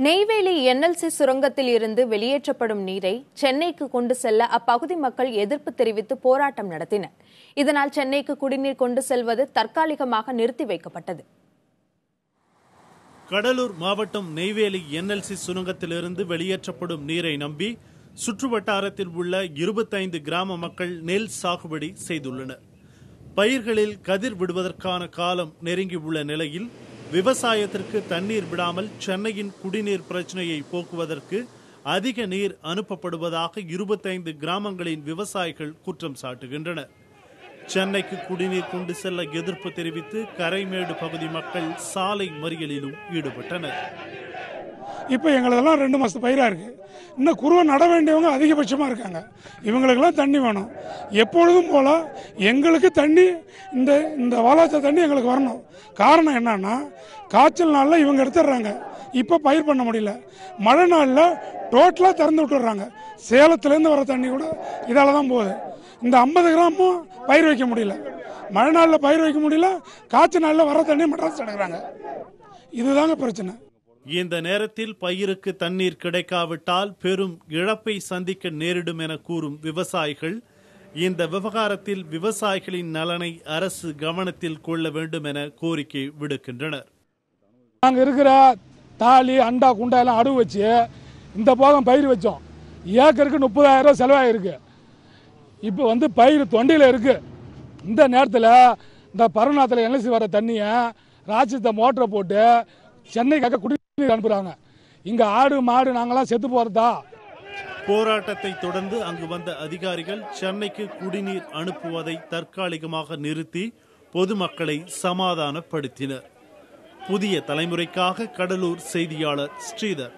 Neyveli NLC சுரங்கத்தில் இருந்து வெளியேற்றப்படும் நீரை சென்னைக்கு கொண்டு செல்ல அப்பகுதி மக்கள் எதிர்ப்பு தெரிவித்து போராட்டம் நடத்தினர். இதனால் சென்னைக்கு குடிநீர் கொண்டு செல்வது தற்காலிகமாக நிறுத்தி வைக்கப்பட்டது. கடலூர் மாவட்டம் நெய்வேலி என்எல்சி சுரங்கத்திலிருந்து வெளியேற்றப்படும் நீரை நம்பி சுற்றுவட்டாரத்தில் உள்ள 25 கிராம மக்கள் நெல் சாகுபடி செய்துள்ளனர். பயிர்களில் கதிர் விடுவதற்கான காலம் நெருங்கியுள்ள நிலையில் விவசாயத்திற்கு தண்ணீர் விடாமல் சென்னையின் குடிநீர் பிரச்சனையை போக்குவதற்கு அதிக நீர் அனுப்பப்படுவதாக 25 கிராமங்களின் விவசாயிகள் குற்றம் சாட்டுகின்றனர். சென்னைக்கு குடிநீர் கொண்டு செல்ல எதிர்ப்பு தெரிவித்து கரைமேடு பகுதி மக்கள் சாலை மறியலிலும் ஈடுபட்டனர். இப்போ எங்களதெல்லாம் 2 மாசத்து பயிரா இருக்கு. இன்னும் குருவை நட வேண்டியவங்க அதிகபட்சமா இருக்காங்க. இவங்களுக்கெல்லாம் தண்ணி வேணும். எப்பொழுதும் போல எங்களுக்கு தண்ணி இந்த வாலாச்ச தண்ணி எங்களுக்கு வரணும். காரணம் என்னன்னா, காய்ச்சல் நாளில் இவங்க எடுத்துடுறாங்க. இப்போ பயிர் பண்ண முடியல. மழை நாளில் டோட்டலா திறந்து விட்டுறாங்க. சேலத்திலேருந்து வர தண்ணி கூட இதால தான் போகுது. இந்த 50 கிராமும் பயிர் வைக்க முடியல. மழை நாளில் பயிர் வைக்க முடியல. காய்ச்சல் நாளில் வர தண்ணி மெட்ராஸ் எடுக்கிறாங்க. இதுதாங்க பிரச்சனை. இந்த நேரத்தில் பயிருக்கு தண்ணீர் கிடைக்காவிட்டால் பெரும் இழப்பை சந்திக்க நேரிடும் என கூறும் விவசாயிகள் இந்த விவகாரத்தில் விவசாயிகளின் நலனை அரசு கவனத்தில் கொள்ள வேண்டும் என கோரிக்கை விடுக்கின்றனர். நாங்க இருக்கிற தாலி அண்டா குண்டா எல்லாம் அடுவு வச்சு இந்த போகம் பயிர் வச்சோம். ஏக்கருக்கு 30,000 ரூபாய் செலவாயிருக்கு. இப்போ பயிர் தொண்டையில் இருக்கு. இந்த நேரத்தில் இந்த பரநாத்தில் என்எல்சி வர தண்ணியை ராட்சத்தை மோட்டரை போட்டு சென்னைக்காக குடிநீர் அனுப்புறாங்க. இங்க ஆடு மாடு நாங்களாம் செத்து போறதா? போராட்டத்தை தொடர்ந்து அங்கு வந்த அதிகாரிகள் சென்னைக்கு குடிநீர் அனுப்புவதை தற்காலிகமாக நிறுத்தி பொதுமக்களை சமாதானப்படுத்தினர். புதிய தலைமுறைக்காக கடலூர் செய்தியாளர் ஸ்ரீதர்.